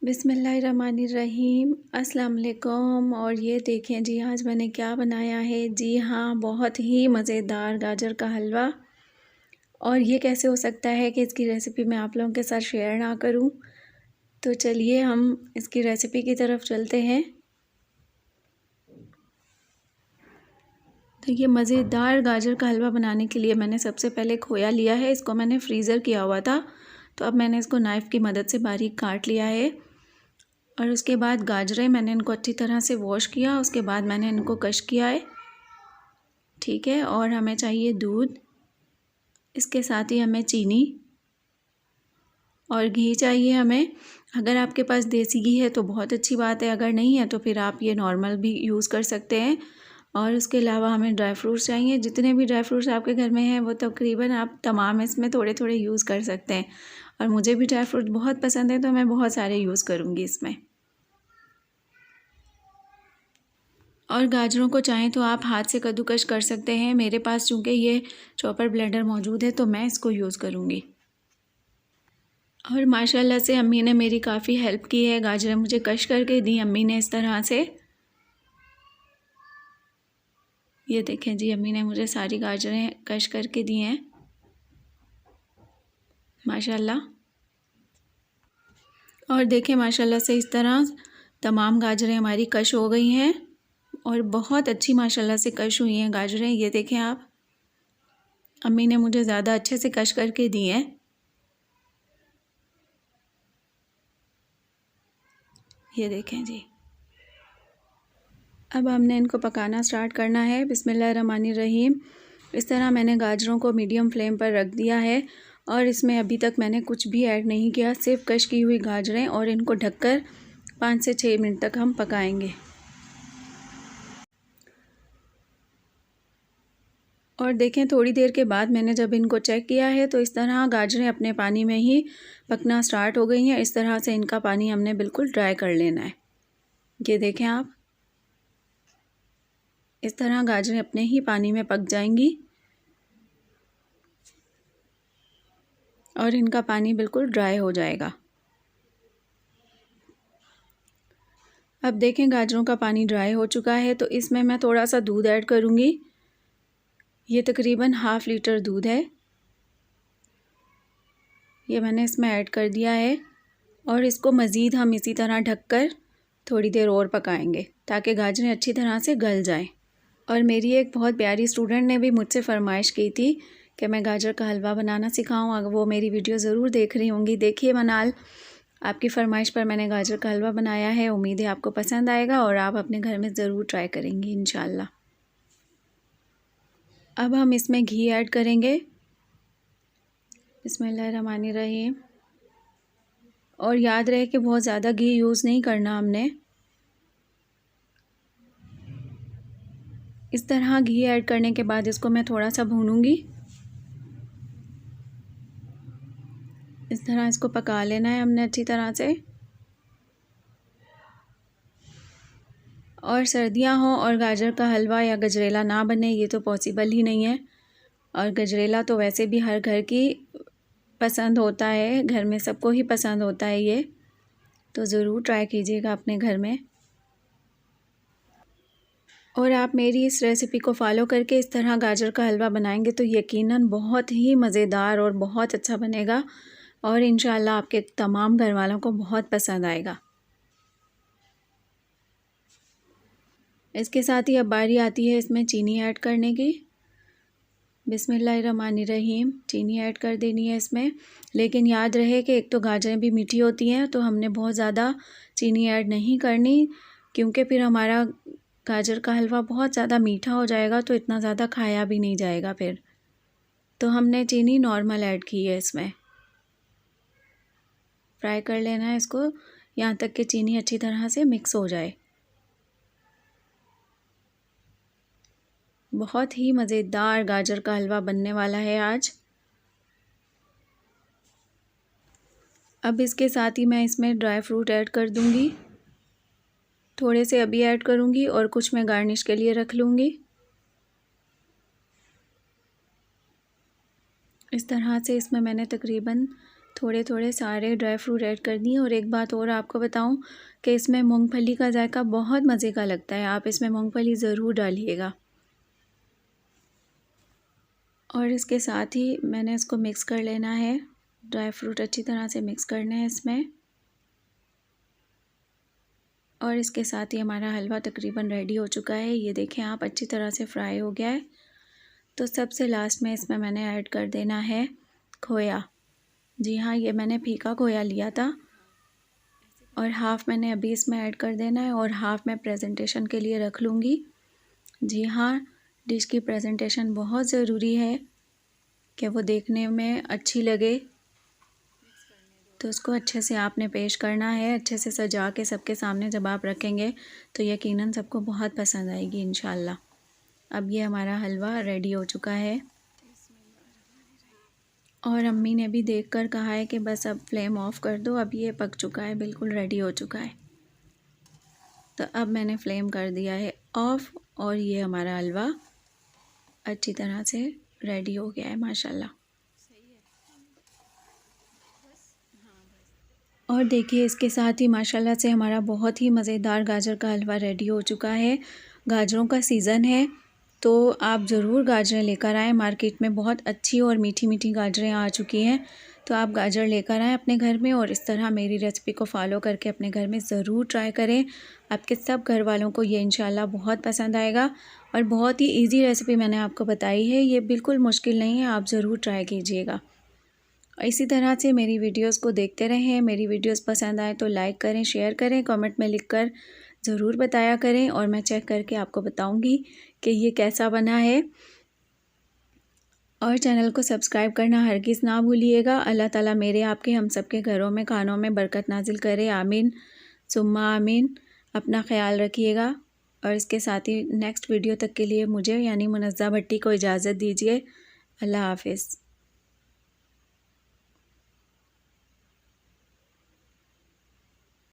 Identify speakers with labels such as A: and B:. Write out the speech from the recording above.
A: बिस्मिल्लाहिर्रहमानिर्रहीम अस्सलाम वालेकुम। और ये देखें जी, आज मैंने क्या बनाया है। जी हाँ, बहुत ही मज़ेदार गाजर का हलवा। और ये कैसे हो सकता है कि इसकी रेसिपी मैं आप लोगों के साथ शेयर ना करूं। तो चलिए हम इसकी रेसिपी की तरफ चलते हैं। तो ये मज़ेदार गाजर का हलवा बनाने के लिए मैंने सबसे पहले खोया लिया है। इसको मैंने फ्रीज़र किया हुआ था, तो अब मैंने इसको नाइफ़ की मदद से बारीक काट लिया है। और उसके बाद गाजरें मैंने इनको अच्छी तरह से वॉश किया। उसके बाद मैंने इनको कश किया है, ठीक है। और हमें चाहिए दूध, इसके साथ ही हमें चीनी और घी चाहिए हमें। अगर आपके पास देसी घी है तो बहुत अच्छी बात है, अगर नहीं है तो फिर आप ये नॉर्मल भी यूज़ कर सकते हैं। और उसके अलावा हमें ड्राई फ्रूट्स चाहिए। जितने भी ड्राई फ्रूट्स आपके घर में हैं वो तकरीबन आप तमाम इसमें थोड़े थोड़े यूज़ कर सकते हैं। और मुझे भी ड्राई फ्रूट बहुत पसंद है, तो मैं बहुत सारे यूज़ करूँगी इसमें। और गाजरों को चाहें तो आप हाथ से कद्दूकस कर सकते हैं। मेरे पास चूँकि ये चॉपर ब्लेंडर मौजूद है तो मैं इसको यूज़ करूँगी। और माशाल्लाह से अम्मी ने मेरी काफ़ी हेल्प की है। गाजरें मुझे कश करके दी अम्मी ने इस तरह से। ये देखें जी, अम्मी ने मुझे सारी गाजरें कश करके दी हैं माशाल्लाह। और देखें माशाल्लाह से इस तरह तमाम गाजरें हमारी कश हो गई हैं और बहुत अच्छी माशाल्लाह से कश हुई हैं गाजरें। ये देखें आप, अम्मी ने मुझे ज़्यादा अच्छे से कश करके दी हैं। ये देखें जी, अब हमने इनको पकाना स्टार्ट करना है। बिस्मिल्लाहिर्रहमानिर्रहीम। इस तरह मैंने गाजरों को मीडियम फ्लेम पर रख दिया है और इसमें अभी तक मैंने कुछ भी ऐड नहीं किया, सिर्फ कश की हुई गाजरें। और इनको ढककर 5 से 6 मिनट तक हम पकाएंगे। और देखें, थोड़ी देर के बाद मैंने जब इनको चेक किया है तो इस तरह गाजरें अपने पानी में ही पकना स्टार्ट हो गई हैं। इस तरह से इनका पानी हमने बिल्कुल ड्राई कर लेना है। ये देखें आप, इस तरह गाजरें अपने ही पानी में पक जाएंगी और इनका पानी बिल्कुल ड्राई हो जाएगा। अब देखें, गाजरों का पानी ड्राई हो चुका है तो इसमें मैं थोड़ा सा दूध ऐड करूँगी। ये तकरीबन ½ लीटर दूध है, ये मैंने इसमें ऐड कर दिया है। और इसको मज़ीद हम इसी तरह ढककर थोड़ी देर और पकाएंगे ताकि गाजरें अच्छी तरह से गल जाएं। और मेरी एक बहुत प्यारी स्टूडेंट ने भी मुझसे फरमाइश की थी कि मैं गाजर का हलवा बनाना सिखाऊं। अगर वो मेरी वीडियो ज़रूर देख रही होंगी, देखिए मनाल, आपकी फ़रमाइश पर मैंने गाजर का हलवा बनाया है। उम्मीद है आपको पसंद आएगा और आप अपने घर में ज़रूर ट्राई करेंगी इंशाल्लाह। अब हम इसमें घी ऐड करेंगे। बिस्मिल्लाहिर्रहमानिर्रहीम। और याद रहे कि बहुत ज़्यादा घी यूज़ नहीं करना हमने। इस तरह घी ऐड करने के बाद इसको मैं थोड़ा सा भूनूंगी। इस तरह इसको पका लेना है हमने अच्छी तरह से। और सर्दियां हों और गाजर का हलवा या गजरेला ना बने, ये तो पॉसिबल ही नहीं है। और गजरेला तो वैसे भी हर घर की पसंद होता है, घर में सबको ही पसंद होता है ये, तो ज़रूर ट्राई कीजिएगा अपने घर में। और आप मेरी इस रेसिपी को फॉलो करके इस तरह गाजर का हलवा बनाएंगे तो यकीनन बहुत ही मज़ेदार और बहुत अच्छा बनेगा और इंशाल्लाह आपके तमाम घर वालों को बहुत पसंद आएगा। इसके साथ ही अब बारी आती है इसमें चीनी ऐड करने की। बिस्मिल्लाहिर्रहमानिर्रहीम। चीनी ऐड कर देनी है इसमें, लेकिन याद रहे कि एक तो गाजरें भी मीठी होती हैं तो हमने बहुत ज़्यादा चीनी ऐड नहीं करनी, क्योंकि फिर हमारा गाजर का हलवा बहुत ज़्यादा मीठा हो जाएगा तो इतना ज़्यादा खाया भी नहीं जाएगा फिर। तो हमने चीनी नॉर्मल ऐड की है इसमें। फ्राई कर लेना है इसको यहाँ तक कि चीनी अच्छी तरह से मिक्स हो जाए। बहुत ही मज़ेदार गाजर का हलवा बनने वाला है आज। अब इसके साथ ही मैं इसमें ड्राई फ्रूट ऐड कर दूँगी। थोड़े से अभी ऐड करूँगी और कुछ मैं गार्निश के लिए रख लूँगी। इस तरह से इसमें मैंने तकरीबन थोड़े थोड़े सारे ड्राई फ्रूट ऐड कर दिए। और एक बात और आपको बताऊं कि इसमें मूंगफली का जायका बहुत मज़े का लगता है, आप इसमें मूंगफली ज़रूर डालिएगा। और इसके साथ ही मैंने इसको मिक्स कर लेना है, ड्राई फ्रूट अच्छी तरह से मिक्स करने हैं इसमें। और इसके साथ ही हमारा हलवा तकरीबन रेडी हो चुका है। ये देखें आप, अच्छी तरह से फ्राई हो गया है। तो सबसे लास्ट में इसमें मैंने ऐड कर देना है खोया। जी हाँ, ये मैंने फीका खोया लिया था और हाफ़ मैंने अभी इसमें ऐड कर देना है और हाफ़ मैं प्रेजेंटेशन के लिए रख लूँगी। जी हाँ, डिश की प्रेजेंटेशन बहुत ज़रूरी है कि वो देखने में अच्छी लगे। तो उसको अच्छे से आपने पेश करना है, अच्छे से सजा के सबके सामने जब आप रखेंगे तो यकीनन सबको बहुत पसंद आएगी इंशाल्लाह। अब ये हमारा हलवा रेडी हो चुका है और अम्मी ने भी देखकर कहा है कि बस अब फ्लेम ऑफ़ कर दो, अब ये पक चुका है, बिल्कुल रेडी हो चुका है। तो अब मैंने फ्लेम कर दिया है ऑफ़ और ये हमारा हलवा अच्छी तरह से रेडी हो गया है माशाल्लाह। और देखिए इसके साथ ही माशाल्लाह से हमारा बहुत ही मज़ेदार गाजर का हलवा रेडी हो चुका है। गाजरों का सीज़न है तो आप ज़रूर गाजरें लेकर आएँ। मार्केट में बहुत अच्छी और मीठी मीठी गाजरें आ चुकी हैं, तो आप गाजर लेकर आएँ अपने घर में और इस तरह मेरी रेसिपी को फॉलो करके अपने घर में ज़रूर ट्राई करें। आपके सब घर वालों को ये इंशाल्लाह बहुत पसंद आएगा। और बहुत ही ईजी रेसिपी मैंने आपको बताई है, ये बिल्कुल मुश्किल नहीं है, आप ज़रूर ट्राई कीजिएगा। इसी तरह से मेरी वीडियोस को देखते रहें। मेरी वीडियोस पसंद आए तो लाइक करें, शेयर करें, कमेंट में लिखकर ज़रूर बताया करें और मैं चेक करके आपको बताऊंगी कि ये कैसा बना है। और चैनल को सब्सक्राइब करना हरगिज़ ना भूलिएगा। अल्लाह ताला मेरे आपके हम सब के घरों में खानों में बरकत नाजिल करे, आमीन सुम्मा आमीन। अपना ख्याल रखिएगा और इसके साथ ही नेक्स्ट वीडियो तक के लिए मुझे यानी मुनज़्ज़ा भट्टी को इजाज़त दीजिए। अल्लाह हाफ़िज़।